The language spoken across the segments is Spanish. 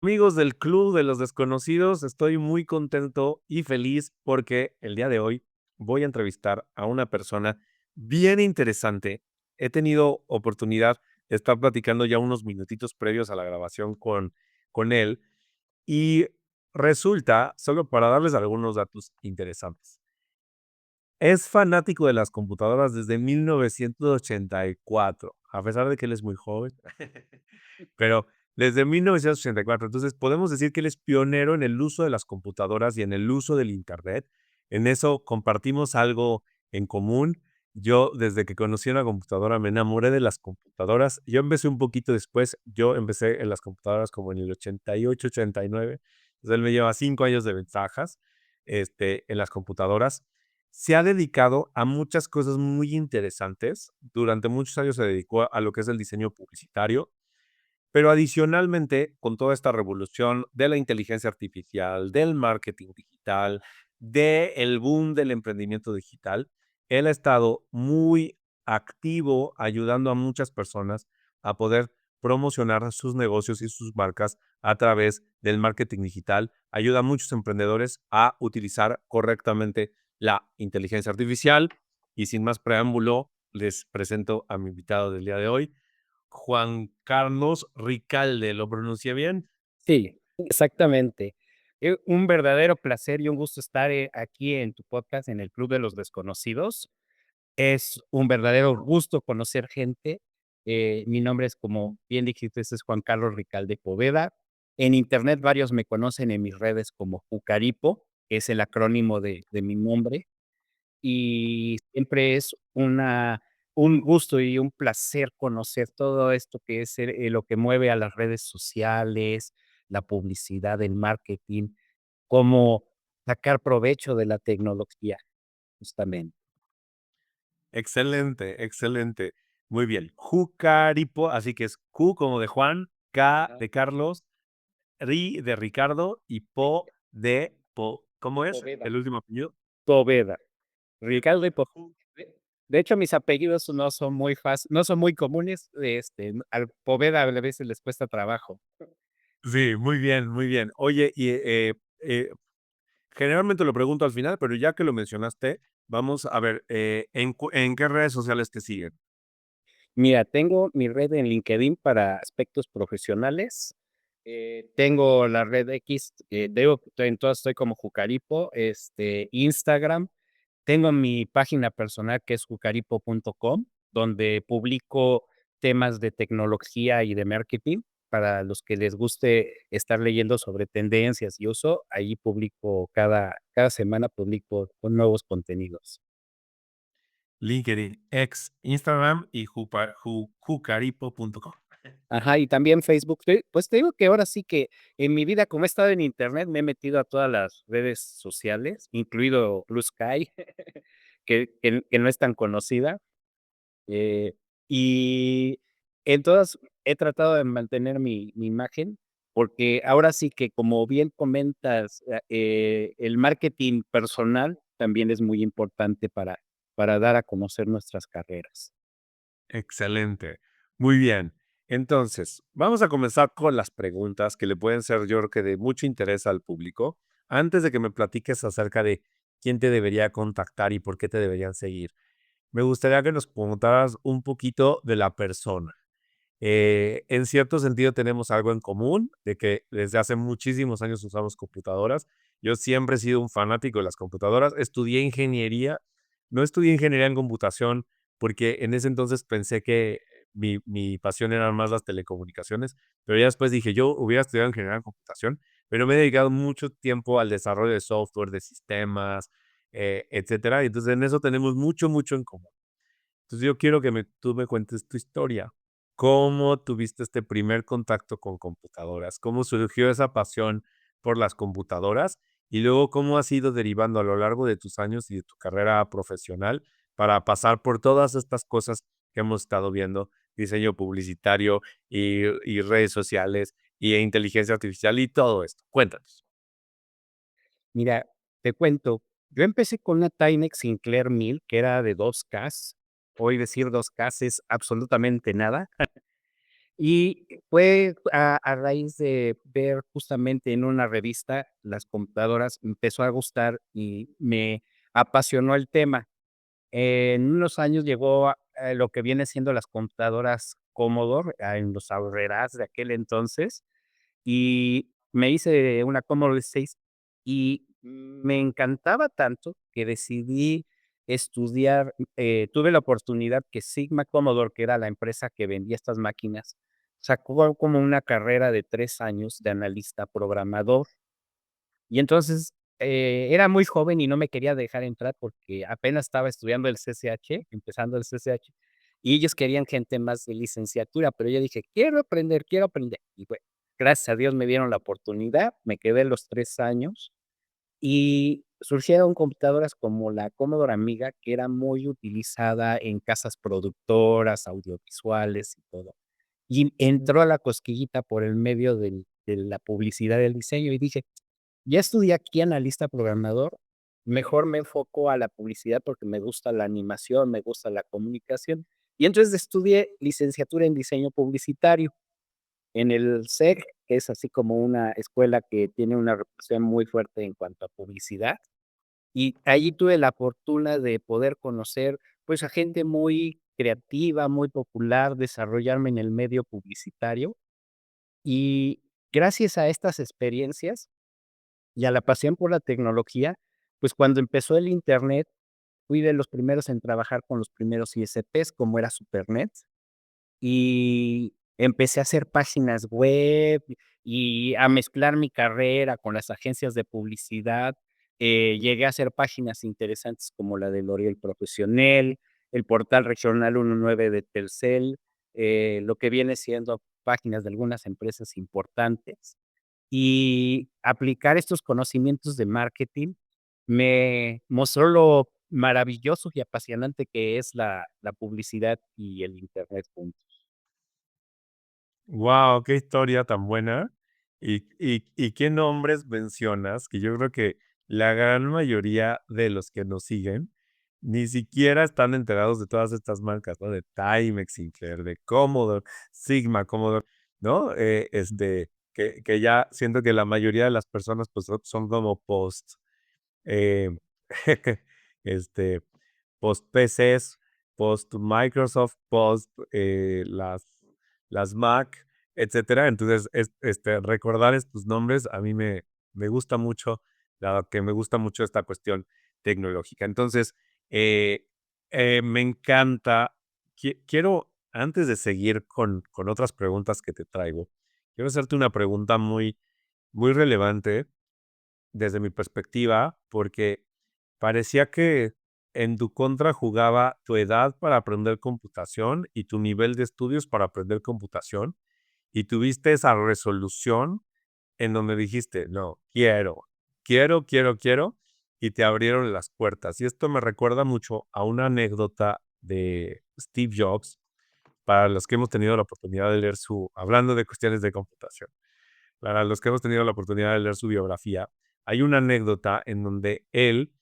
Amigos del Club de los Desconocidos, estoy muy contento y feliz porque el día de hoy voy a entrevistar a una persona bien interesante. He tenido oportunidad de estar platicando ya unos minutitos previos a la grabación con él y resulta, solo para darles algunos datos interesantes, es fanático de las computadoras desde 1984, a pesar de que él es muy joven. Pero desde 1984, entonces podemos decir que él es pionero en el uso de las computadoras y en el uso del Internet. En eso compartimos algo en común. Yo, desde que conocí una computadora, me enamoré de las computadoras. Yo empecé un poquito después, yo empecé en las computadoras como en el 88, 89. Entonces él me lleva 5 años de ventajas en las computadoras. Se ha dedicado a muchas cosas muy interesantes. Durante muchos años se dedicó a lo que es el diseño publicitario, pero adicionalmente, con toda esta revolución de la inteligencia artificial, del marketing digital, del boom del emprendimiento digital, él ha estado muy activo ayudando a muchas personas a poder promocionar sus negocios y sus marcas a través del marketing digital. Ayuda a muchos emprendedores a utilizar correctamente la inteligencia artificial. Y sin más preámbulo, les presento a mi invitado del día de hoy, Juan Carlos Ricalde, ¿lo pronuncié bien? Sí, exactamente. Un verdadero placer y un gusto estar, aquí en tu podcast, en el Club de los Desconocidos. Es un verdadero gusto conocer gente. Mi nombre es, como bien dijiste, es Juan Carlos Ricalde Poveda. En Internet, varios me conocen en mis redes como Jucaripo, que es el acrónimo de mi nombre. Y siempre es un gusto y un placer conocer todo esto que es, lo que mueve a las redes sociales, la publicidad, el marketing, cómo sacar provecho de la tecnología, justamente. Excelente, excelente. Muy bien. Jucaripo, así que es Q como de Juan, K Ajá, de Carlos, Ri de Ricardo y sí, Po de Po. ¿Cómo es Poveda. el último apellido? Poveda, De Ricardo y Po. Ju- De hecho, mis apellidos no son muy comunes, al Poveda a veces les cuesta trabajo. Sí, muy bien, muy bien. Oye, y generalmente lo pregunto al final, pero ya que lo mencionaste, vamos a ver, ¿en qué redes sociales te siguen? Mira, tengo mi red en LinkedIn para aspectos profesionales. Tengo la red X, en todas estoy como Jucaripo, Instagram. Tengo mi página personal que es jucaripo.com, donde publico temas de tecnología y de marketing. Para los que les guste estar leyendo sobre tendencias y uso, ahí publico cada semana publico con nuevos contenidos. LinkedIn, X, Instagram y jucaripo.com. Ajá, y también Facebook. Pues, te digo que ahora sí que en mi vida, como he estado en Internet, me he metido a todas las redes sociales, incluido Blue Sky, que no es tan conocida, y en todas he tratado de mantener mi imagen, porque ahora sí que, como bien comentas, el marketing personal también es muy importante para dar a conocer nuestras carreras. Excelente. Muy bien. Entonces, vamos a comenzar con las preguntas que le pueden ser, yo creo que de mucho interés al público. Antes de que me platiques acerca de quién te debería contactar y por qué te deberían seguir, me gustaría que nos contaras un poquito de la persona. En cierto sentido tenemos algo en común, de que desde hace muchísimos años usamos computadoras. Yo siempre he sido un fanático de las computadoras. Estudié ingeniería, no estudié ingeniería en computación porque en ese entonces pensé que mi pasión eran más las telecomunicaciones, pero ya después dije, yo hubiera estudiado ingeniería en computación, pero me he dedicado mucho tiempo al desarrollo de software, de sistemas, etcétera. Y entonces en eso tenemos mucho, mucho en común. Entonces yo quiero que tú me cuentes tu historia. ¿Cómo tuviste este primer contacto con computadoras? ¿Cómo surgió esa pasión por las computadoras? Y luego, ¿cómo has ido derivando a lo largo de tus años y de tu carrera profesional para pasar por todas estas cosas que hemos estado viendo? Diseño publicitario y redes sociales y inteligencia artificial y todo esto. Cuéntanos. Mira, te cuento, yo empecé con una Timex Sinclair 1000 que era de 2K. Hoy decir 2K es absolutamente nada. Y fue a raíz de ver justamente en una revista las computadoras, me empezó a gustar y me apasionó el tema. En unos años llegó lo que viene siendo las computadoras Commodore, en los Aurreras de aquel entonces, y me hice una Commodore 6 y me encantaba tanto que decidí estudiar, tuve la oportunidad que Sigma Commodore, que era la empresa que vendía estas máquinas, sacó como una carrera de 3 años de analista programador. Y entonces, era muy joven y no me quería dejar entrar porque apenas estaba estudiando el CCH, empezando el CCH, y ellos querían gente más de licenciatura, pero yo dije: "Quiero aprender, quiero aprender". Y bueno, gracias a Dios me dieron la oportunidad, me quedé los 3 años y surgieron computadoras como la Commodore Amiga, que era muy utilizada en casas productoras, audiovisuales y todo. Y entró a la cosquillita por el medio de la publicidad del diseño y dije: ya estudié aquí analista programador, mejor me enfoco a la publicidad porque me gusta la animación, me gusta la comunicación. Y entonces estudié licenciatura en diseño publicitario en el SEG, que es así como una escuela que tiene una reputación muy fuerte en cuanto a publicidad. Y allí tuve la fortuna de poder conocer, pues, a gente muy creativa, muy popular, desarrollarme en el medio publicitario. Y gracias a estas experiencias y a la pasión por la tecnología, pues, cuando empezó el Internet, fui de los primeros en trabajar con los primeros ISPs, como era Supernet, y empecé a hacer páginas web y a mezclar mi carrera con las agencias de publicidad. Llegué a hacer páginas interesantes como la de L'Oréal Profesional, el portal regional 19 de Telcel, lo que viene siendo páginas de algunas empresas importantes. Y aplicar estos conocimientos de marketing me mostró lo maravilloso y apasionante que es la publicidad y el Internet juntos. Wow, qué historia tan buena. Y qué nombres mencionas, que yo creo que la gran mayoría de los que nos siguen ni siquiera están enterados de todas estas marcas, ¿no? De Timex, Sinclair, de Commodore, Sigma, Commodore, ¿no? Que ya siento que la mayoría de las personas pues son como eh, este, post PCs, post Microsoft, post las Mac, etcétera. Entonces, recordar estos nombres a mí me gusta mucho, dado que me gusta mucho esta cuestión tecnológica. Entonces, eh, me encanta. Quiero, antes de seguir con otras preguntas que te traigo, quiero hacerte una pregunta muy relevante desde mi perspectiva, porque parecía que en tu contra jugaba tu edad para aprender computación y tu nivel de estudios para aprender computación, y tuviste esa resolución en donde dijiste, no, quiero, y te abrieron las puertas. Y esto me recuerda mucho a una anécdota de Steve Jobs, para los que hemos tenido la oportunidad de leer hablando de cuestiones de computación. Para los que hemos tenido la oportunidad de leer su biografía, hay una anécdota en donde él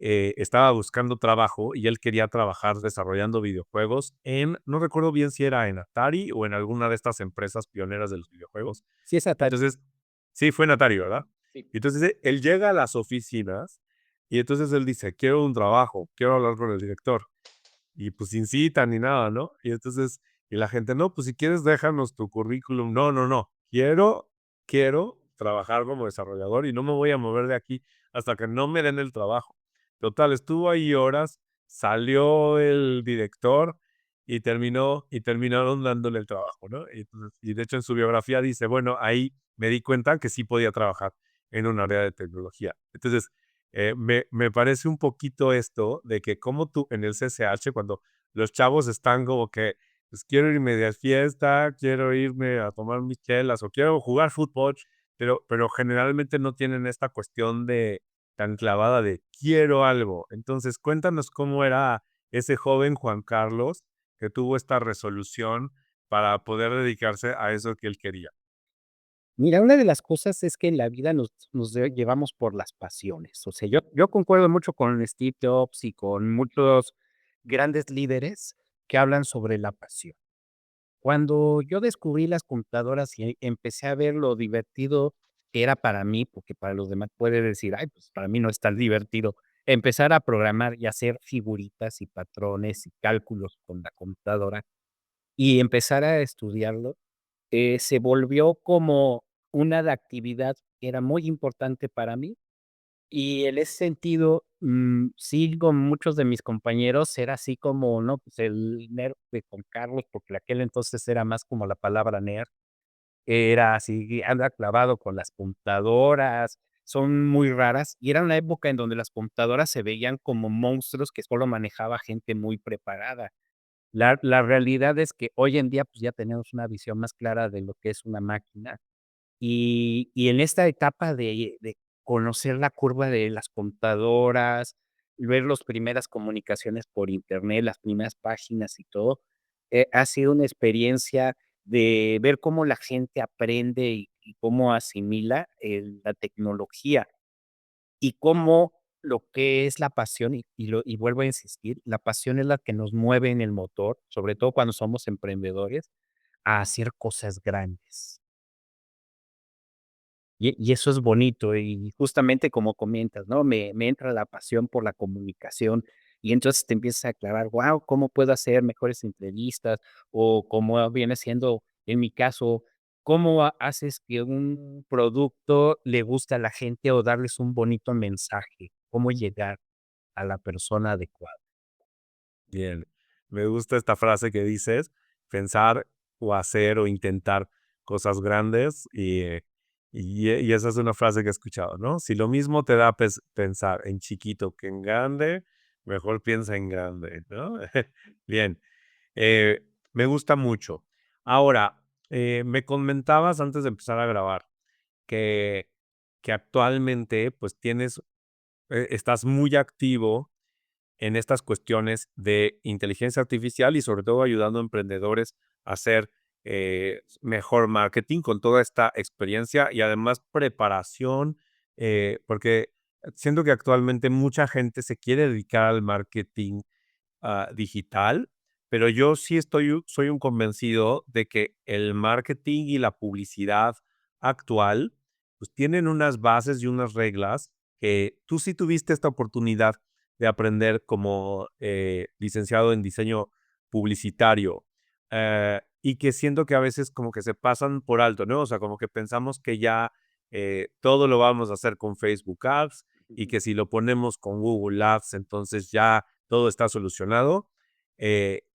estaba buscando trabajo y él quería trabajar desarrollando videojuegos no recuerdo bien si era en Atari o en alguna de estas empresas pioneras de los videojuegos. Sí, es Atari. Entonces, sí, fue en Atari, ¿verdad? Sí. Y entonces él llega a las oficinas y entonces él dice, quiero un trabajo, quiero hablar con el director. Y pues sin cita ni nada, ¿no? Y entonces, y la gente, no, pues si quieres déjanos tu currículum. No, no, no. Quiero trabajar como desarrollador y no me voy a mover de aquí hasta que no me den el trabajo. Total, estuvo ahí horas, salió el director y terminaron dándole el trabajo, ¿no? Y de hecho en su biografía dice, bueno, ahí me di cuenta que sí podía trabajar en un área de tecnología. Entonces, me parece un poquito esto de que como tú en el CCH, cuando los chavos están como que, pues quiero irme de fiesta, quiero irme a tomar mis chelas o quiero jugar fútbol, pero generalmente no tienen esta cuestión de tan clavada de quiero algo. Entonces, cuéntanos cómo era ese joven Juan Carlos que tuvo esta resolución para poder dedicarse a eso que él quería. Mira, una de las cosas es que en la vida nos llevamos por las pasiones. O sea, yo concuerdo mucho con Steve Jobs y con muchos grandes líderes que hablan sobre la pasión. Cuando yo descubrí las computadoras y empecé a ver lo divertido que era para mí, porque para los demás puede decir: "Ay, pues para mí no es tan divertido", empezar a programar y hacer figuritas y patrones y cálculos con la computadora y empezar a estudiarlo, se volvió como una de actividad que era muy importante para mí. Y en ese sentido, sí, con muchos de mis compañeros era así como, ¿no? Pues el nerd de con Carlos, porque en aquel entonces era más como la palabra nerd, era así, anda clavado con las computadoras, son muy raras, y era una época en donde las computadoras se veían como monstruos que solo manejaba gente muy preparada. La realidad es que hoy en día, pues, ya tenemos una visión más clara de lo que es una máquina y en esta etapa de conocer la curva de las computadoras, ver las primeras comunicaciones por Internet, las primeras páginas y todo, ha sido una experiencia de ver cómo la gente aprende y cómo asimila la tecnología, y cómo lo que es la pasión, y vuelvo a insistir, la pasión es la que nos mueve en el motor, sobre todo cuando somos emprendedores, a hacer cosas grandes. Y eso es bonito, y justamente como comentas, ¿no? Me entra la pasión por la comunicación, y entonces te empiezas a aclarar, guau, ¿cómo puedo hacer mejores entrevistas? O como viene siendo, en mi caso, ¿cómo haces que un producto le guste a la gente o darles un bonito mensaje? ¿Cómo llegar a la persona adecuada? Bien, me gusta esta frase que dices, pensar o hacer o intentar cosas grandes y esa es una frase que he escuchado, ¿no? Si lo mismo te da pensar en chiquito que en grande, mejor piensa en grande, ¿no? Bien, me gusta mucho. Ahora, me comentabas antes de empezar a grabar que, que actualmente pues estás muy activo en estas cuestiones de inteligencia artificial y sobre todo ayudando a emprendedores a hacer mejor marketing con toda esta experiencia y además preparación, porque siento que actualmente mucha gente se quiere dedicar al marketing digital, pero yo sí soy un convencido de que el marketing y la publicidad actual, pues tienen unas bases y unas reglas que tú sí tuviste esta oportunidad de aprender como licenciado en diseño publicitario y que siento que a veces como que se pasan por alto, ¿no? O sea, como que pensamos que ya todo lo vamos a hacer con Facebook Ads y que si lo ponemos con Google Ads, entonces ya todo está solucionado,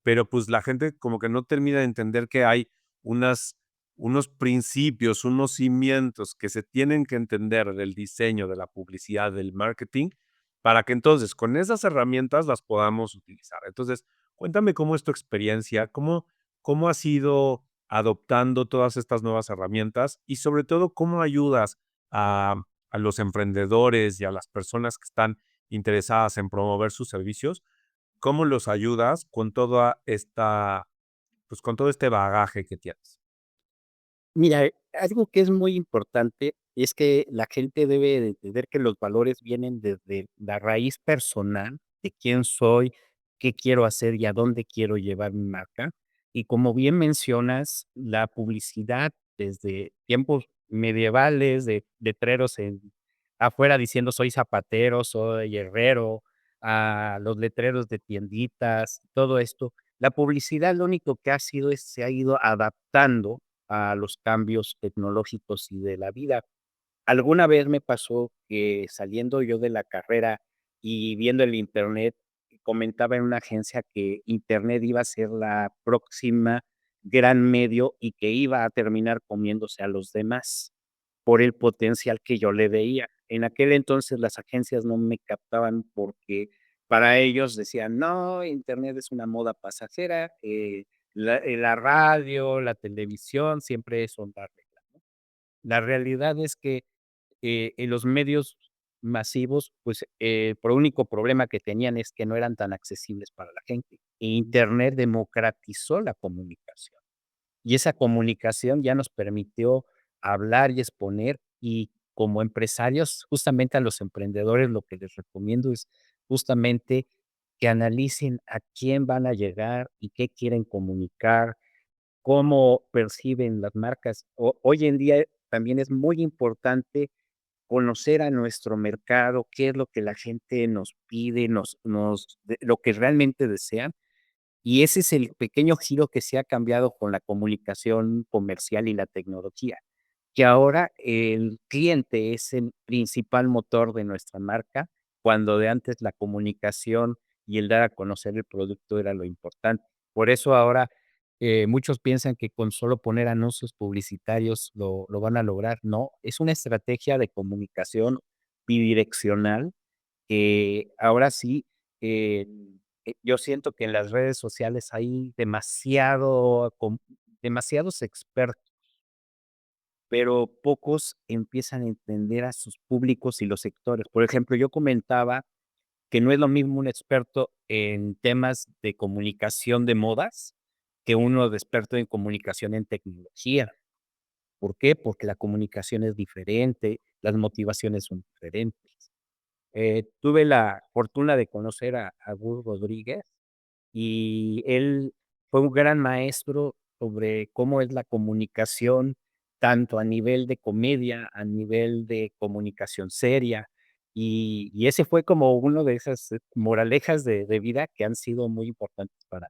pero pues la gente como que no termina de entender que hay unas, unos principios, unos cimientos que se tienen que entender del diseño, de la publicidad, del marketing, para que entonces con esas herramientas las podamos utilizar. Entonces, cuéntame cómo es tu experiencia, cómo has ido adoptando todas estas nuevas herramientas y sobre todo cómo ayudas a los emprendedores y a las personas que están interesadas en promover sus servicios. ¿Cómo los ayudas con toda esta, pues, con todo este bagaje que tienes? Mira, algo que es muy importante es que la gente debe de entender que los valores vienen desde la raíz personal de quién soy, qué quiero hacer y a dónde quiero llevar mi marca. Y como bien mencionas, la publicidad desde tiempos medievales, de letreros afuera diciendo soy zapatero, soy herrero, a los letreros de tienditas, todo esto. La publicidad lo único que ha sido es se ha ido adaptando a los cambios tecnológicos y de la vida. Alguna vez me pasó que saliendo yo de la carrera y viendo el Internet, comentaba en una agencia que Internet iba a ser la próxima gran medio y que iba a terminar comiéndose a los demás por el potencial que yo le veía. En aquel entonces las agencias no me captaban porque para ellos decían: "No, Internet es una moda pasajera, la radio, la televisión siempre son la regla". La realidad es que, en los medios masivos, pues, por único problema que tenían es que no eran tan accesibles para la gente. E Internet democratizó la comunicación. Y esa comunicación ya nos permitió hablar y exponer, y como empresarios, justamente a los emprendedores lo que les recomiendo es justamente que analicen a quién van a llegar y qué quieren comunicar, cómo perciben las marcas. Hoy en día también es muy importante conocer a nuestro mercado, qué es lo que la gente nos pide, lo que realmente desean. Y ese es el pequeño giro que se ha cambiado con la comunicación comercial y la tecnología, que ahora el cliente es el principal motor de nuestra marca, cuando de antes la comunicación y el dar a conocer el producto era lo importante. Por eso ahora, muchos piensan que con solo poner anuncios publicitarios lo van a lograr. No, es una estrategia de comunicación bidireccional que ahora sí, eh, yo siento que en las redes sociales hay demasiados expertos, pero pocos empiezan a entender a sus públicos y los sectores. Por ejemplo, yo comentaba que no es lo mismo un experto en temas de comunicación de modas que uno de experto en comunicación en tecnología. ¿Por qué? Porque la comunicación es diferente, las motivaciones son diferentes. Tuve la fortuna de conocer a Gus Rodríguez y él fue un gran maestro sobre cómo es la comunicación, tanto a nivel de comedia, a nivel de comunicación seria, y ese fue como uno de esas moralejas de vida que han sido muy importantes para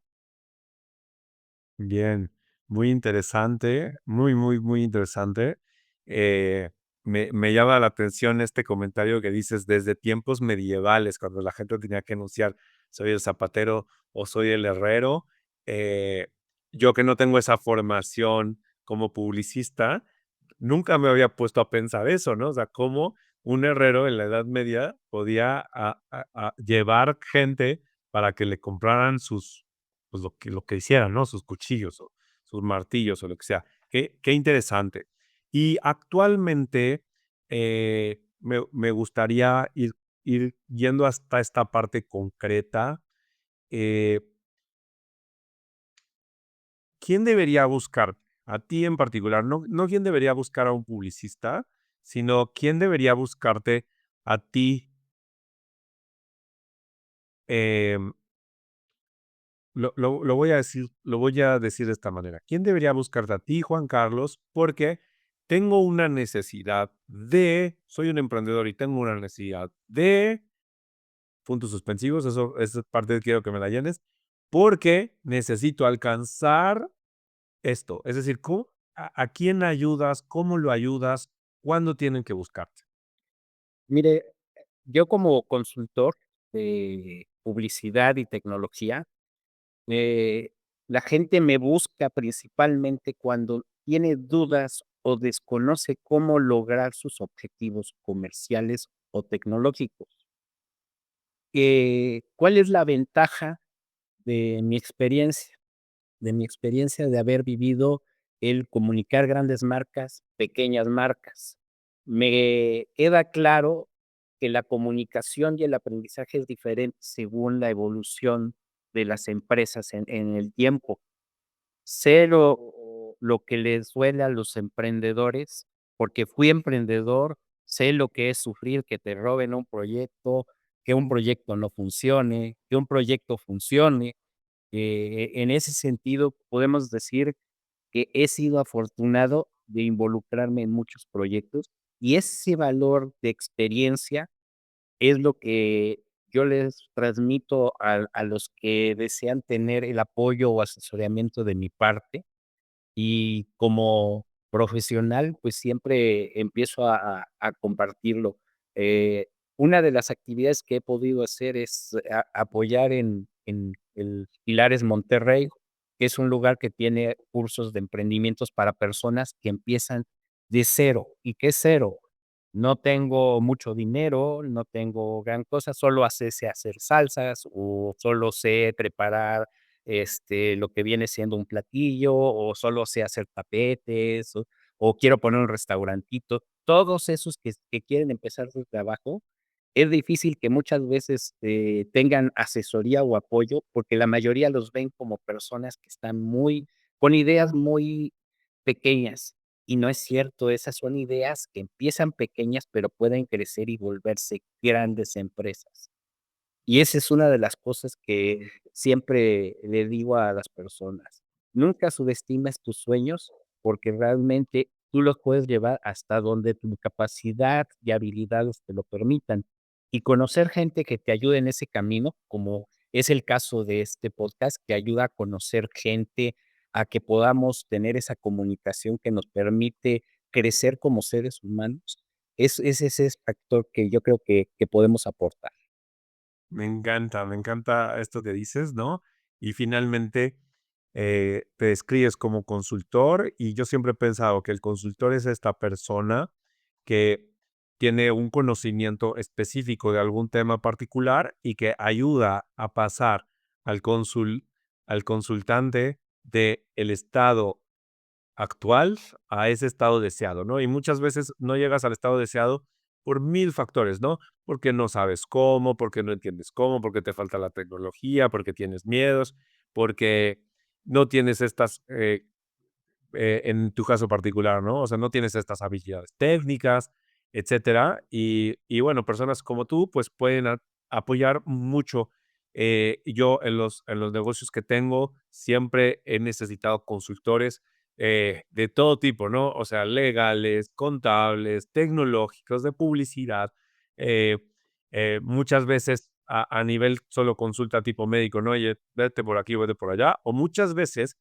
Bien, muy interesante, muy, muy, muy interesante. Eh, me llama la atención este comentario que dices desde tiempos medievales, cuando la gente tenía que anunciar, soy el zapatero o soy el herrero. eh, yo que no tengo esa formación como publicista, nunca me había puesto a pensar eso, ¿no? O sea, cómo un herrero en la Edad Media podía a llevar gente para que le compraran sus, pues lo que hicieran, ¿no? Sus cuchillos o sus martillos o lo que sea. Qué interesante. Y actualmente me gustaría ir yendo hasta esta parte concreta. eh, ¿Quién debería buscar? A ti en particular, no quién debería buscar a un publicista, sino quién debería buscarte a ti. em, lo voy a decir de esta manera. ¿Quién debería buscarte a ti, Juan Carlos? Porque tengo una necesidad soy un emprendedor y tengo una necesidad de, puntos suspensivos, eso, esa parte quiero que me la llenes, porque necesito alcanzar esto. Es decir, a quién ayudas? ¿Cómo lo ayudas? ¿Cuándo tienen que buscarte? Mire, yo como consultor de publicidad y tecnología, Eh, la gente me busca principalmente cuando tiene dudas o desconoce cómo lograr sus objetivos comerciales o tecnológicos. ¿Cuál es la ventaja de mi experiencia? De mi experiencia de haber vivido el comunicar grandes marcas, pequeñas marcas. Me queda claro que la comunicación y el aprendizaje es diferente según la evolución de las empresas en el tiempo. Sé lo que les duele a los emprendedores, porque fui emprendedor, sé lo que es sufrir que te roben un proyecto, que un proyecto no funcione, que un proyecto funcione. En ese sentido, podemos decir que he sido afortunado de involucrarme en muchos proyectos y ese valor de experiencia es lo que yo les transmito a los que desean tener el apoyo o asesoramiento de mi parte. Y como profesional, pues, siempre empiezo a compartirlo. Eh, una de las actividades que he podido hacer es apoyar en el Pilares Monterrey, que es un lugar que tiene cursos de emprendimientos para personas que empiezan de cero. ¿Y qué es cero? No tengo mucho dinero, no tengo gran cosa, solo sé hacer salsas, o solo sé preparar lo que viene siendo un platillo, o solo sé hacer tapetes, o quiero poner un restaurantito. Todos esos que quieren empezar su trabajo, es difícil que muchas veces, tengan asesoría o apoyo, porque la mayoría los ven como personas que están con ideas muy pequeñas, y no es cierto, esas son ideas que empiezan pequeñas, pero pueden crecer y volverse grandes empresas. Y esa es una de las cosas que siempre le digo a las personas. Nunca subestimes tus sueños, porque realmente tú los puedes llevar hasta donde tu capacidad y habilidades te lo permitan. Y conocer gente que te ayude en ese camino, como es el caso de este podcast, que ayuda a conocer gente, a que podamos tener esa comunicación que nos permite crecer como seres humanos, es ese factor que yo creo que podemos aportar. Me encanta esto que dices, ¿no? Y finalmente te describes como consultor y yo siempre he pensado que el consultor es esta persona que tiene un conocimiento específico de algún tema particular y que ayuda a pasar al al consultante de el estado actual a ese estado deseado, ¿no? Y muchas veces no llegas al estado deseado por mil factores, ¿no? Porque no sabes cómo, porque no entiendes cómo, porque te falta la tecnología, porque tienes miedos, porque no tienes estas en tu caso particular, ¿no? O sea, no tienes estas habilidades técnicas, etcétera. Y bueno, personas como tú, pues pueden apoyar mucho. Yo en los negocios que tengo siempre he necesitado consultores de todo tipo, ¿no? O sea, legales, contables, tecnológicos, de publicidad. eh, Muchas veces a nivel solo consulta tipo médico, ¿no? Oye, vete por aquí, vete por allá. O muchas veces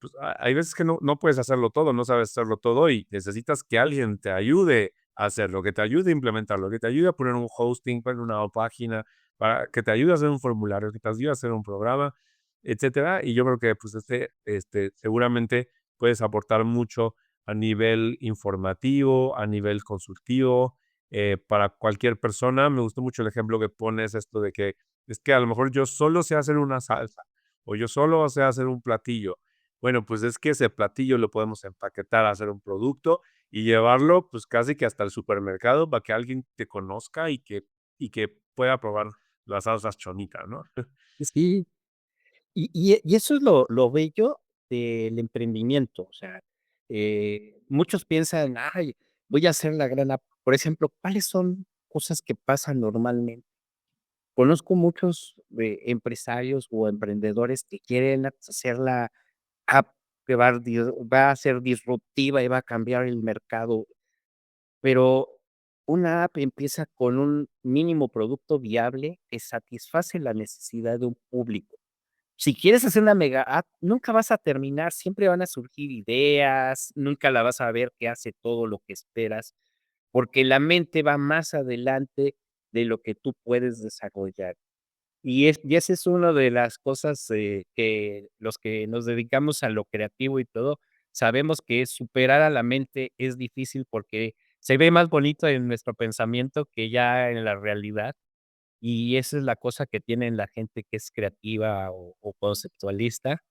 pues, hay veces que no puedes hacerlo todo, no sabes hacerlo todo y necesitas que alguien te ayude a hacerlo, que te ayude a implementarlo, que te ayude a poner un hosting, poner una página, para que te ayude a hacer un formulario, que te ayude a hacer un programa, etcétera. Y yo creo que pues seguramente puedes aportar mucho a nivel informativo, a nivel consultivo, para cualquier persona. Me gustó mucho el ejemplo que pones, esto de que es que a lo mejor yo solo sé hacer una salsa o yo solo sé hacer un platillo. Bueno, pues es que ese platillo lo podemos empaquetar, hacer un producto y llevarlo, pues casi que hasta el supermercado para que alguien te conozca y que pueda probar las salsas chonitas, ¿no? Sí, y eso es lo bello del emprendimiento, o sea, muchos piensan: "Ay, voy a hacer la gran app". Por ejemplo, ¿cuáles son cosas que pasan normalmente? Conozco muchos, empresarios o emprendedores que quieren hacer la app que va a ser disruptiva y va a cambiar el mercado, pero una app empieza con un mínimo producto viable que satisface la necesidad de un público. Si quieres hacer una mega app, nunca vas a terminar, siempre van a surgir ideas, nunca la vas a ver que hace todo lo que esperas, porque la mente va más adelante de lo que tú puedes desarrollar. Y esa es una de las cosas, que los que nos dedicamos a lo creativo y todo, sabemos que superar a la mente es difícil porque se ve más bonito en nuestro pensamiento que ya en la realidad. Y esa es la cosa que tienen la gente que es creativa o conceptualista,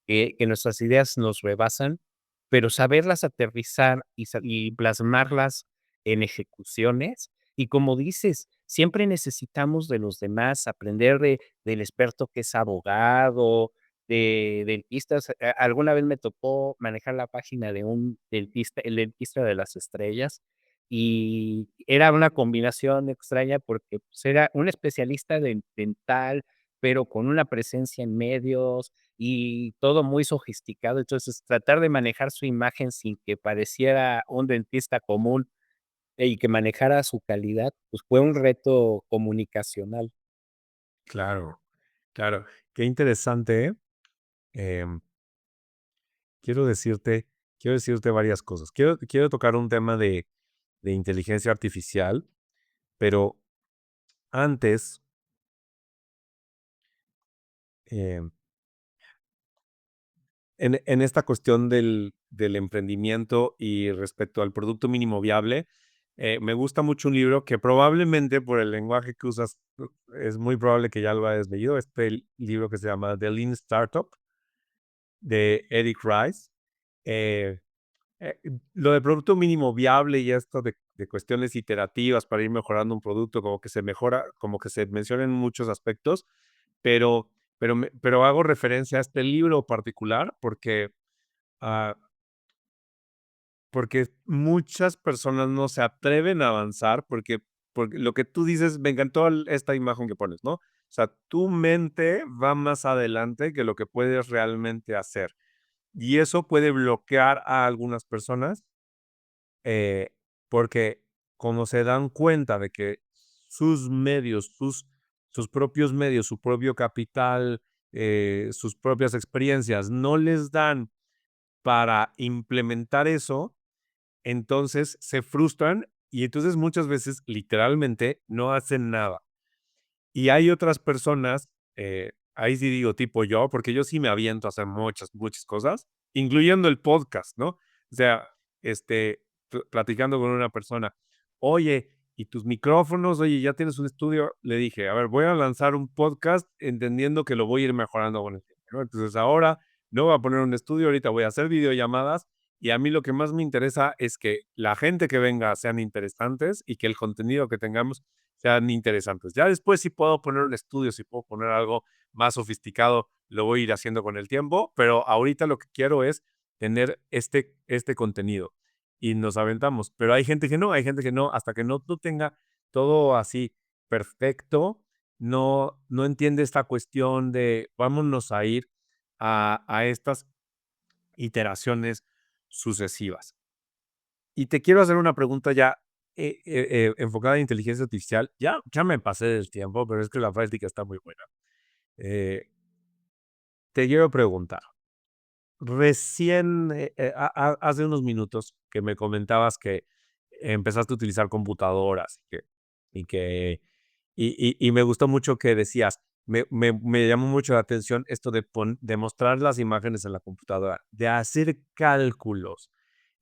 que nuestras ideas nos rebasan, pero saberlas aterrizar y plasmarlas en ejecuciones. Y como dices, siempre necesitamos de los demás, aprender del experto que es abogado, de dentistas. Alguna vez me tocó manejar la página de un dentista, el dentista de las estrellas, y era una combinación extraña porque, pues, era un especialista dental, pero con una presencia en medios y todo muy sofisticado. Entonces, tratar de manejar su imagen sin que pareciera un dentista común, y que manejara su calidad, pues, fue un reto comunicacional. Claro, claro. Qué interesante, ¿eh? Em, quiero decirte, quiero decirte varias cosas. Quiero tocar un tema de inteligencia artificial, pero antes, em, en esta cuestión del emprendimiento y respecto al producto mínimo viable, me gusta mucho un libro que probablemente por el lenguaje que usas, es muy probable que ya lo hayas leído. Este libro que se llama The Lean Startup de Eric Rice. Eh, lo de producto mínimo viable y esto de cuestiones iterativas para ir mejorando un producto, como que se mejora, como que se mencionan muchos aspectos, pero, pero hago referencia a este libro particular porque ah, porque muchas personas no se atreven a avanzar porque lo que tú dices, me encantó esta imagen que pones, ¿no? O sea, tu mente va más adelante que lo que puedes realmente hacer. Y eso puede bloquear a algunas personas, eh, porque como se dan cuenta de que sus medios, sus propios medios, su propio capital, sus propias experiencias no les dan para implementar eso, entonces se frustran y entonces muchas veces literalmente no hacen nada. Y hay otras personas, ahí sí digo tipo yo, porque yo sí me aviento a hacer muchas, muchas cosas, incluyendo el podcast, ¿no? O sea, platicando con una persona, oye, ¿y tus micrófonos? Oye, ¿ya tienes un estudio? Le dije, a ver, voy a lanzar un podcast entendiendo que lo voy a ir mejorando con el tiempo, ¿no? Entonces ahora no voy a poner un estudio, ahorita voy a hacer videollamadas y a mí lo que más me interesa es que la gente que venga sean interesantes y que el contenido que tengamos sean interesantes. Ya después si puedo poner un estudio, si puedo poner algo más sofisticado, lo voy a ir haciendo con el tiempo, pero ahorita lo que quiero es tener este contenido y nos aventamos. Pero hay gente que no, hay gente que no, hasta que no tú tenga todo así perfecto, no entiende esta cuestión de vámonos a ir a estas iteraciones sucesivas. Y te quiero hacer una pregunta ya enfocada en inteligencia artificial. Ya me pasé del tiempo, pero es que la práctica está muy buena. Eh, Te quiero preguntar, recién, hace unos minutos que me comentabas que empezaste a utilizar computadoras y que, y me gustó mucho que decías, me llamó mucho la atención esto de mostrar las imágenes en la computadora, de hacer cálculos.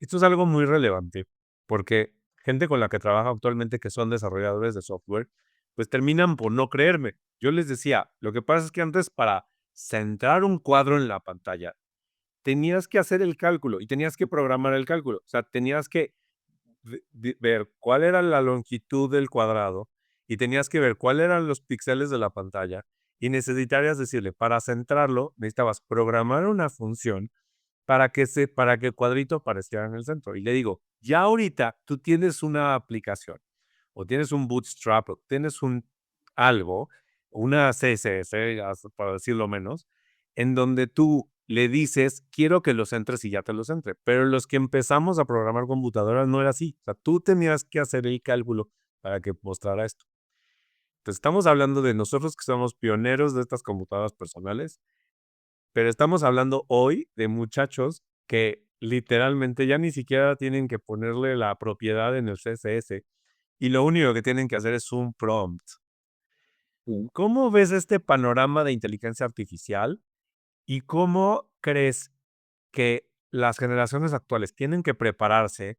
Esto es algo muy relevante porque gente con la que trabajo actualmente que son desarrolladores de software, pues terminan por no creerme. Yo les decía, lo que pasa es que antes para centrar un cuadro en la pantalla, tenías que hacer el cálculo y tenías que programar el cálculo. O sea, tenías que ver cuál era la longitud del cuadrado y tenías que ver cuáles eran los píxeles de la pantalla y necesitarías decirle, para centrarlo, necesitabas programar una función para que el cuadrito apareciera en el centro. Y le digo, ya ahorita tú tienes una aplicación o tienes un Bootstrap o tienes un algo, una CSS, para decirlo menos, en donde tú le dices, quiero que los centres y ya te los entre. Pero los que empezamos a programar computadoras no era así. O sea, tú tenías que hacer el cálculo para que mostrara esto. Entonces, estamos hablando de nosotros que somos pioneros de estas computadoras personales, pero estamos hablando hoy de muchachos que literalmente ya ni siquiera tienen que ponerle la propiedad en el CSS y lo único que tienen que hacer es un prompt. Sí. ¿Cómo ves este panorama de inteligencia artificial y cómo crees que las generaciones actuales tienen que prepararse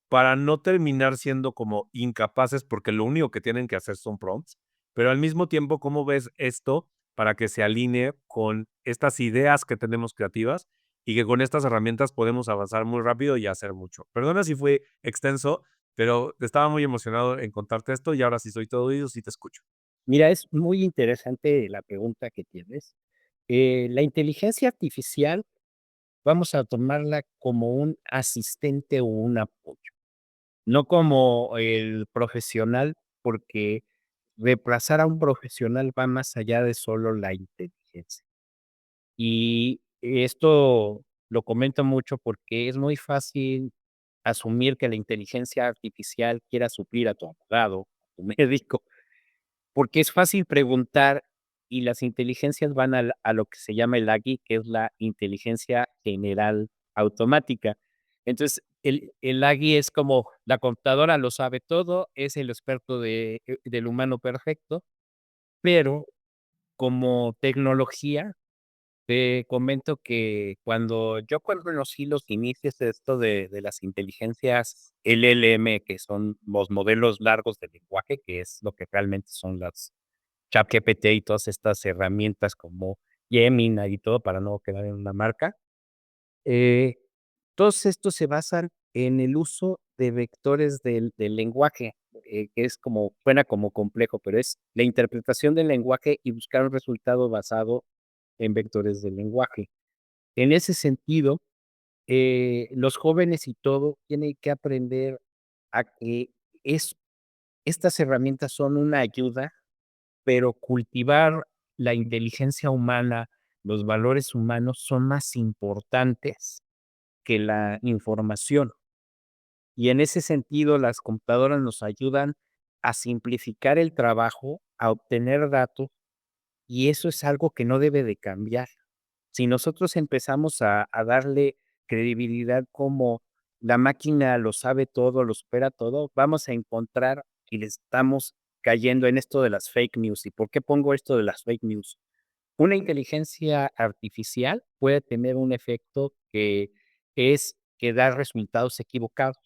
para no terminar siendo como incapaces porque lo único que tienen que hacer son prompts? Pero al mismo tiempo, ¿cómo ves esto para que se alinee con estas ideas que tenemos creativas y que con estas herramientas podemos avanzar muy rápido y hacer mucho? Perdona si fue extenso, pero estaba muy emocionado en contarte esto y ahora sí soy todo oídos y te escucho. Mira, es muy interesante la pregunta que tienes. La inteligencia artificial, vamos a tomarla como un asistente o un apoyo, no como el profesional, porque reemplazar a un profesional va más allá de solo la inteligencia. Y esto lo comento mucho porque es muy fácil asumir que la inteligencia artificial quiera suplir a tu abogado, a tu médico, porque es fácil preguntar y las inteligencias van a lo que se llama el AGI, que es la inteligencia general automática. Entonces, el AGI es como la computadora lo sabe todo, es el experto del humano perfecto, pero como tecnología te comento que cuando conocí los inicios de esto de las inteligencias LLM, que son los modelos largos de lenguaje, que es lo que realmente son las ChatGPT y todas estas herramientas como Gemini y todo, para no quedar en una marca, eh, todos estos se basan en el uso de vectores del lenguaje, que es como suena como complejo, pero es la interpretación del lenguaje y buscar un resultado basado en vectores del lenguaje. En ese sentido, los jóvenes y todo tienen que aprender a que es estas herramientas son una ayuda, pero cultivar la inteligencia humana los valores humanos son más importantes que la información. Y en ese sentido, las computadoras nos ayudan a simplificar el trabajo, a obtener datos, y eso es algo que no debe de cambiar. Si nosotros empezamos a darle credibilidad como la máquina lo sabe todo, lo supera todo, vamos a encontrar y le estamos cayendo en esto de las fake news. ¿Y por qué pongo esto de las fake news? Una inteligencia artificial puede tener un efecto que es que da resultados equivocados.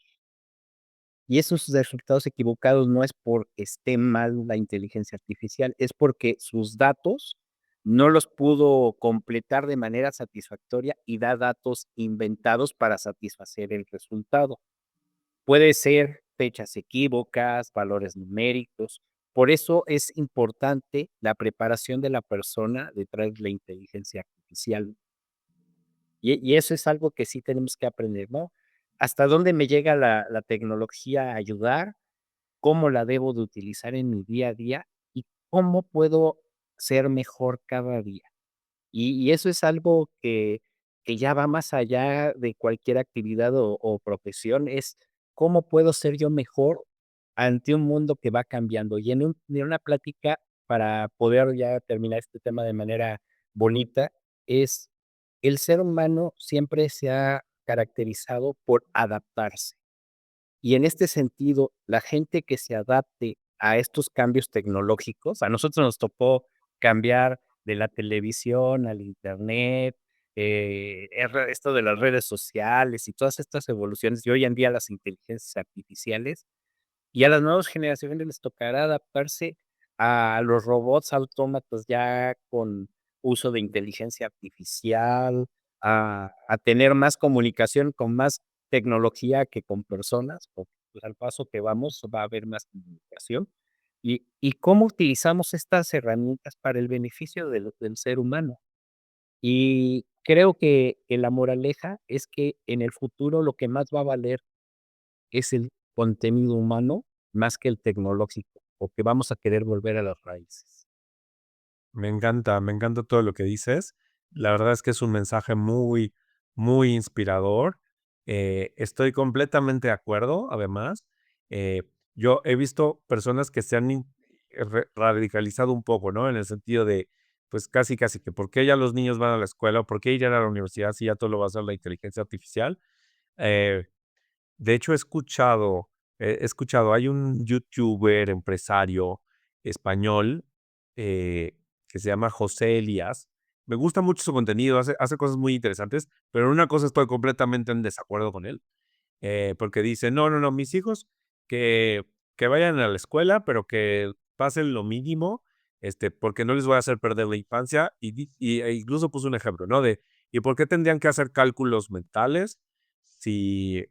Y esos resultados equivocados no es porque esté mal la inteligencia artificial, es porque sus datos no los pudo completar de manera satisfactoria y da datos inventados para satisfacer el resultado. Puede ser fechas equívocas, valores numéricos. Por eso es importante la preparación de la persona detrás de la inteligencia artificial. Y eso es algo que sí tenemos que aprender, ¿no? ¿Hasta dónde me llega la tecnología a ayudar? ¿Cómo la debo de utilizar en mi día a día? ¿Y cómo puedo ser mejor cada día? Y eso es algo que ya va más allá de cualquier actividad o profesión, es cómo puedo ser yo mejor ante un mundo que va cambiando. Y en una plática, para poder ya terminar este tema de manera bonita, es el ser humano siempre se ha caracterizado por adaptarse. Y en este sentido, la gente que se adapte a estos cambios tecnológicos, a nosotros nos tocó cambiar de la televisión al Internet, esto de las redes sociales y todas estas evoluciones, y hoy en día las inteligencias artificiales, y a las nuevas generaciones les tocará adaptarse a los robots autómatas ya con uso de inteligencia artificial, a tener más comunicación con más tecnología que con personas, porque, pues, al paso que vamos va a haber más comunicación. ¿Y cómo utilizamos estas herramientas para el beneficio del ser humano? Y creo que la moraleja es que en el futuro lo que más va a valer es el contenido humano más que el tecnológico, o que vamos a querer volver a las raíces. Me encanta todo lo que dices. La verdad es que es un mensaje muy, muy inspirador. Estoy completamente de acuerdo, además. Eh, yo he visto personas que se han radicalizado un poco, ¿no? En el sentido de, pues casi, casi que, ¿por qué ya los niños van a la escuela o por qué ir a la universidad si ya todo lo va a hacer la inteligencia artificial? Eh, de hecho, hay un youtuber, empresario español, que se llama José Elías. Me gusta mucho su contenido, hace cosas muy interesantes, pero en una cosa estoy completamente en desacuerdo con él, porque dice: "No, no, no, mis hijos que que vayan a la escuela, pero que pasen lo mínimo, porque no les voy a hacer perder la infancia", incluso puso un ejemplo, ¿no? ¿Y por qué tendrían que hacer cálculos mentales si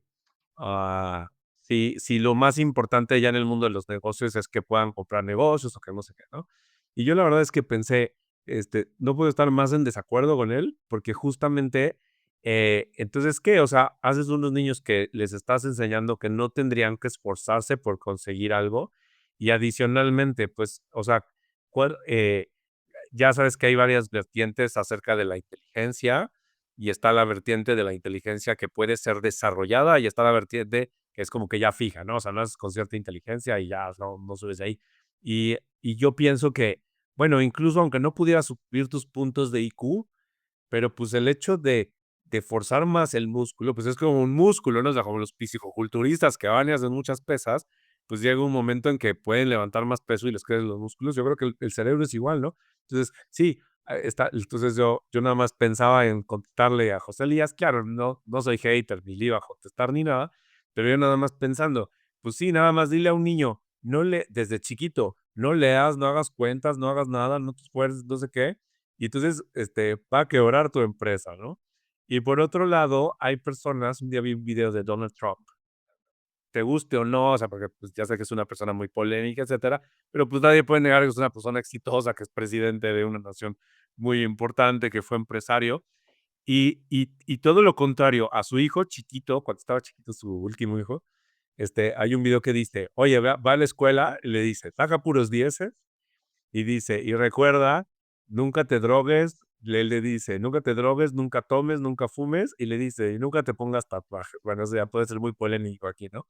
Ah, si lo más importante ya en el mundo de los negocios es que puedan comprar negocios o que no sé qué, ¿no? Y yo la verdad es que pensé, no puedo estar más en desacuerdo con él, porque justamente, entonces, ¿qué? O sea, haces unos niños que les estás enseñando que no tendrían que esforzarse por conseguir algo, y adicionalmente, pues, o sea, ¿cuál, ya sabes que hay varias vertientes acerca de la inteligencia, y está la vertiente de la inteligencia que puede ser desarrollada, y está la vertiente que es como que ya fija, ¿no? O sea, no es con cierta inteligencia y ya no subes de ahí. Y yo pienso que, bueno, incluso aunque no pudieras subir tus puntos de IQ, pero, pues, el hecho de forzar más el músculo, pues, es como un músculo, ¿no? O sea, como los fisicoculturistas que van y hacen muchas pesas, pues, llega un momento en que pueden levantar más peso y les crecen los músculos. Yo creo que el cerebro es igual, ¿no? Entonces, sí, entonces yo nada más pensaba en contestarle a José Elías. Claro, no soy hater, ni le iba a contestar ni nada, pero yo nada más pensando, pues sí, nada más dile a un niño, desde chiquito, no leas, no hagas cuentas, no hagas nada, no te esfuerces, no sé qué, y entonces, va a quebrar tu empresa, ¿no? Y por otro lado, hay personas, un día vi un video de Donald Trump, te guste o no, o sea, porque pues ya sé que es una persona muy polémica, etcétera, pero pues nadie puede negar que es una persona exitosa, que es presidente de una nación muy importante, que fue empresario, y todo lo contrario a su hijo chiquito, cuando estaba chiquito su último hijo, hay un video que dice, oye, va a la escuela, y le dice, saca puros dieces, y dice, y recuerda, nunca te drogues, le dice, nunca te drogues, nunca tomes, nunca fumes, y le dice, y nunca te pongas tatuajes. Bueno, eso ya puede ser muy polémico aquí, ¿no?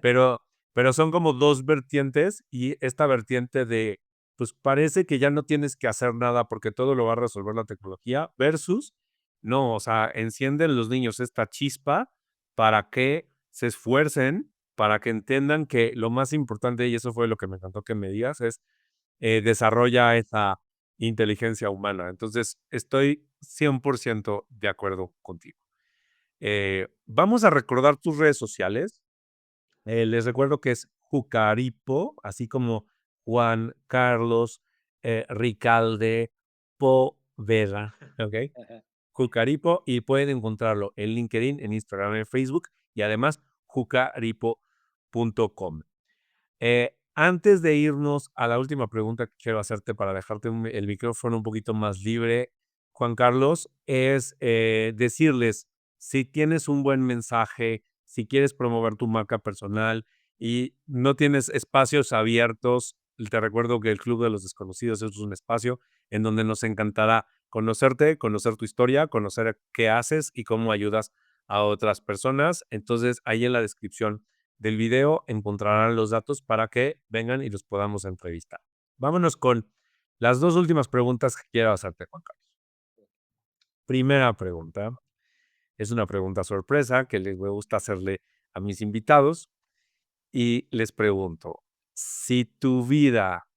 Pero, pero son como dos vertientes y esta vertiente de, pues parece que ya no tienes que hacer nada porque todo lo va a resolver la tecnología versus, no, o sea, encienden los niños esta chispa para que se esfuercen, para que entiendan que lo más importante, y eso fue lo que me encantó que me digas, es desarrolla esa inteligencia humana. Entonces, estoy 100% de acuerdo contigo. Vamos a recordar tus redes sociales. Les recuerdo que es Jucaripo, así como Juan Carlos Ricalde Poveda, ¿ok? Ajá. Jucaripo, y pueden encontrarlo en LinkedIn, en Instagram, en Facebook y además jucaripo.com. Antes de irnos a la última pregunta que quiero hacerte para dejarte el micrófono un poquito más libre, Juan Carlos, es decirles, si tienes un buen mensaje, si quieres promover tu marca personal y no tienes espacios abiertos, te recuerdo que el Club de los Desconocidos es un espacio en donde nos encantará conocerte, conocer tu historia, conocer qué haces y cómo ayudas a otras personas. Entonces, ahí en la descripción del video encontrarán los datos para que vengan y los podamos entrevistar. Vámonos con las dos últimas preguntas que quiero hacerte, Juan Carlos. Primera pregunta, es una pregunta sorpresa que les gusta hacerle a mis invitados y les pregunto, si tu vida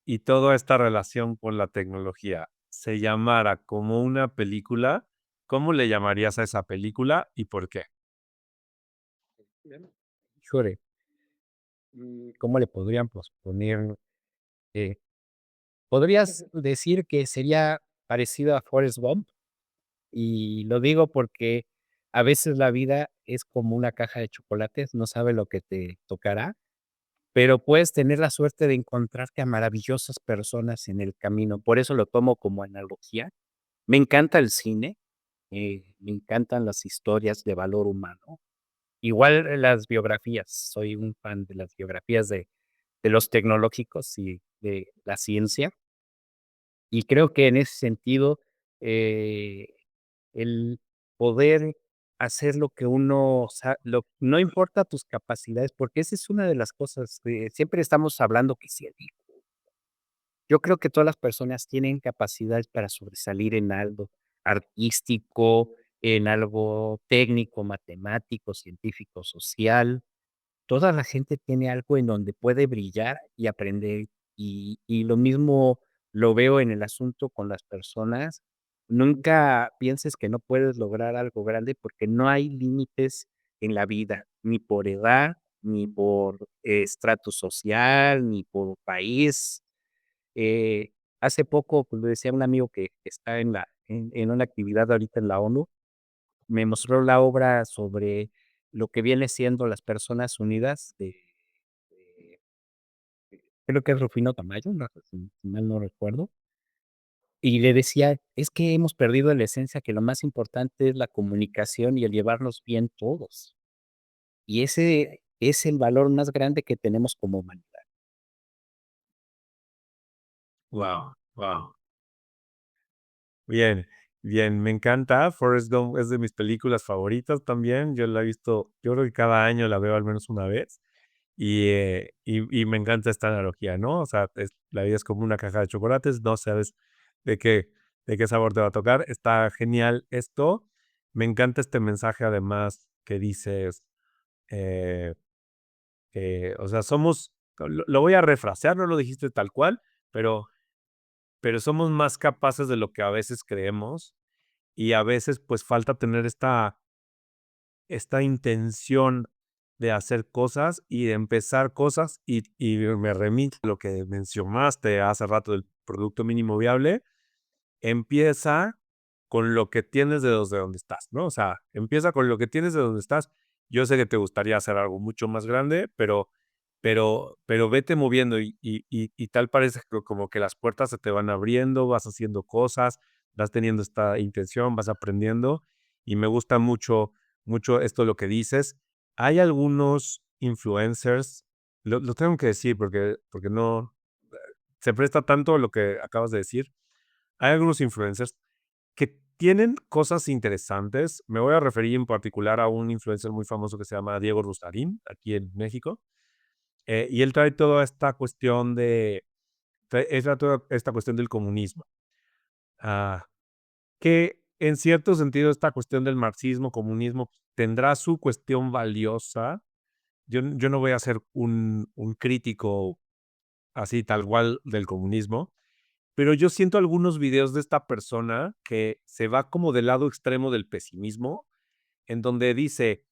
y toda esta relación con la tecnología se llamara como una película, ¿cómo le llamarías a esa película y por qué? Híjole, ¿cómo le podríamos poner? Eh, ¿Podrías decir que sería parecido a Forrest Gump? Y lo digo porque a veces la vida es como una caja de chocolates, no sabe lo que te tocará, pero puedes tener la suerte de encontrarte a maravillosas personas en el camino. Por eso lo tomo como analogía. Me encanta el cine, me encantan las historias de valor humano. Igual las biografías, soy un fan de las biografías de los tecnológicos y de la ciencia. Y creo que en ese sentido, eh, el poder hacer lo que uno no importa tus capacidades, porque esa es una de las cosas, siempre estamos hablando que si el hijo. Yo creo que todas las personas tienen capacidades para sobresalir en algo artístico, en algo técnico, matemático, científico, social. Toda la gente tiene algo en donde puede brillar y aprender, y lo mismo lo veo en el asunto con las personas. Nunca pienses que no puedes lograr algo grande, porque no hay límites en la vida, ni por edad, ni por estrato social, ni por país. Eh, Hace poco, pues, le decía a un amigo que está en una actividad ahorita en la ONU, me mostró la obra sobre lo que viene siendo las Personas Unidas de creo que es Rufino Tamayo, no sé si mal no recuerdo, y le decía: "Es que hemos perdido la esencia, que lo más importante es la comunicación y el llevarnos bien todos, y ese es el valor más grande que tenemos como humanidad". Wow, wow. Bien, bien, me encanta. Forrest Gump es de mis películas favoritas también. Yo la he visto, yo creo que cada año la veo al menos una vez. Y me encanta esta analogía, ¿no? O sea, la vida es como una caja de chocolates, no sabes de qué, de qué sabor te va a tocar. Está genial esto. Me encanta este mensaje además que dices, eh, o sea, somos, lo voy a refrasear, no lo dijiste tal cual, pero somos más capaces de lo que a veces creemos y a veces pues falta tener esta intención de hacer cosas y de empezar cosas y me remito a lo que mencionaste hace rato del producto mínimo viable, empieza con lo que tienes de donde estás, ¿no? O sea, empieza con lo que tienes de donde estás. Yo sé que te gustaría hacer algo mucho más grande, pero vete moviendo y tal parece que como que las puertas se te van abriendo, vas haciendo cosas, vas teniendo esta intención, vas aprendiendo y me gusta mucho, mucho esto lo que dices. Hay algunos influencers, lo tengo que decir porque no se presta tanto lo que acabas de decir. hay algunos influencers que tienen cosas interesantes. Me voy a referir en particular a un influencer muy famoso que se llama Diego Rusarín, aquí en México. Y él trae toda esta cuestión toda esta cuestión del comunismo. Ah, que en cierto sentido esta cuestión del marxismo, comunismo, tendrá su cuestión valiosa. Yo no voy a ser un crítico así tal cual del comunismo, pero yo siento algunos videos de esta persona que se va como del lado extremo del pesimismo, en donde dice,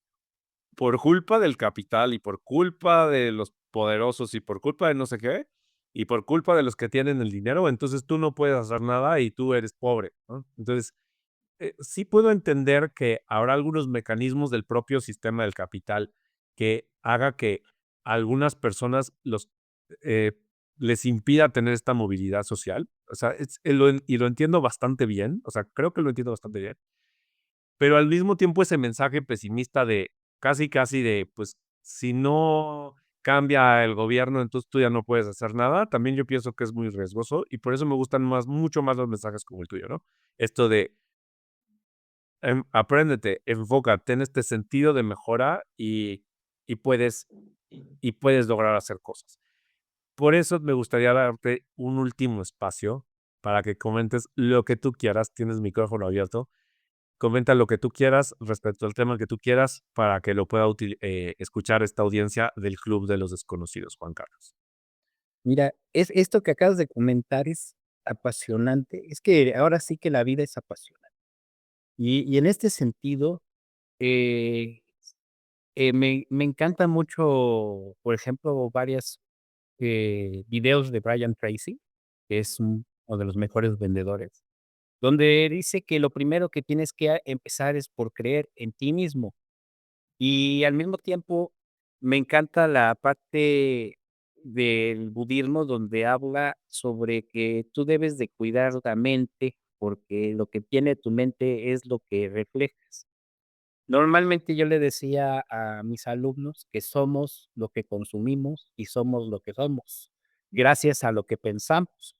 por culpa del capital y por culpa de los poderosos y por culpa de no sé qué, y por culpa de los que tienen el dinero, entonces tú no puedes hacer nada y tú eres pobre, ¿no? Entonces, sí puedo entender que habrá algunos mecanismos del propio sistema del capital que haga que algunas personas eh, les impida tener esta movilidad social. O sea, y lo entiendo bastante bien, o sea, creo que lo entiendo bastante bien, pero al mismo tiempo ese mensaje pesimista de casi, casi de, pues, si no cambia el gobierno, entonces tú ya no puedes hacer nada, también yo pienso que es muy riesgoso y por eso me gustan mucho más los mensajes como el tuyo, ¿no? Esto de apréndete, enfócate en este sentido de mejora y puedes y puedes lograr hacer cosas. Por eso me gustaría darte un último espacio para que comentes lo que tú quieras. Tienes micrófono abierto. Comenta lo que tú quieras respecto al tema que tú quieras para que lo pueda escuchar esta audiencia del Club de los Desconocidos, Juan Carlos. Mira, es esto que acabas de comentar es apasionante. Es que ahora sí que la vida es apasionante. Y en este sentido, eh, me encanta mucho, por ejemplo, varias videos de Brian Tracy, que es uno de los mejores vendedores, donde dice que lo primero que tienes que empezar es por creer en ti mismo. Y al mismo tiempo, me encanta la parte del budismo donde habla sobre que tú debes de cuidar la mente, porque lo que tiene tu mente es lo que reflejas. Normalmente yo le decía a mis alumnos que somos lo que consumimos y somos lo que somos, gracias a lo que pensamos.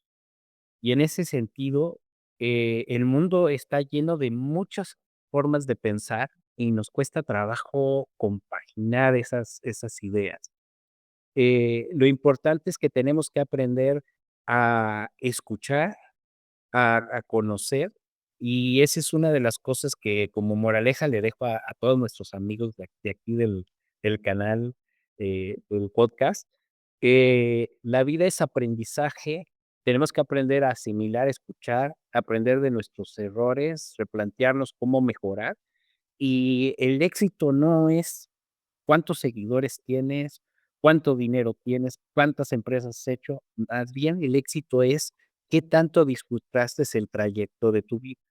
Y en ese sentido, el mundo está lleno de muchas formas de pensar y nos cuesta trabajo compaginar esas ideas. Lo importante es que tenemos que aprender a escuchar, a conocer, y esa es una de las cosas que como moraleja le dejo a todos nuestros amigos de aquí del canal, del podcast, que la vida es aprendizaje, tenemos que aprender a asimilar, escuchar, aprender de nuestros errores, replantearnos cómo mejorar, y el éxito no es cuántos seguidores tienes, cuánto dinero tienes, cuántas empresas has hecho, más bien el éxito es qué tanto disfrutaste el trayecto de tu vida.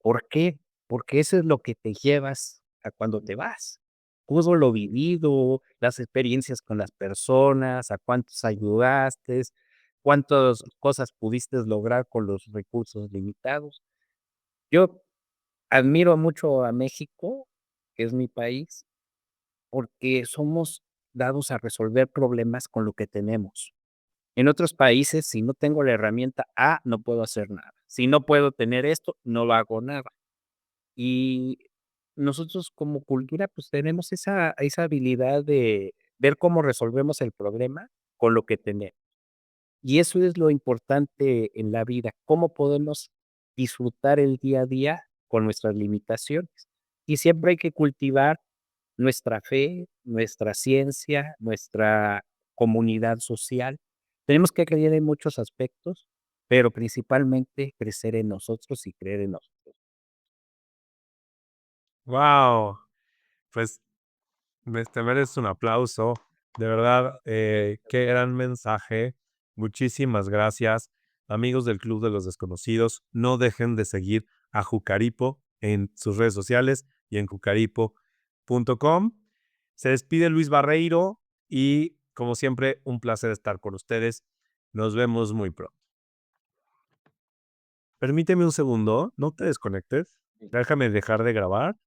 ¿Por qué? Porque eso es lo que te llevas a cuando te vas. Todo lo vivido, las experiencias con las personas, a cuántos ayudaste, cuántas cosas pudiste lograr con los recursos limitados. Yo admiro mucho a México, que es mi país, porque somos dados a resolver problemas con lo que tenemos. En otros países, si no tengo la herramienta A, no puedo hacer nada. Si no puedo tener esto, no hago nada. Y nosotros como cultura, pues tenemos esa habilidad de ver cómo resolvemos el problema con lo que tenemos. Y eso es lo importante en la vida, cómo podemos disfrutar el día a día con nuestras limitaciones. Y siempre hay que cultivar nuestra fe, nuestra ciencia, nuestra comunidad social. Tenemos que creer en muchos aspectos, pero principalmente crecer en nosotros y creer en nosotros. Wow, pues te mereces un aplauso. De verdad, qué gran mensaje. Muchísimas gracias. Amigos del Club de los Desconocidos, no dejen de seguir a Jucaripo en sus redes sociales y en jucaripo.com. Se despide Luis Barreiro y, como siempre, un placer estar con ustedes. Nos vemos muy pronto. Permíteme un segundo, no te desconectes. Déjame dejar de grabar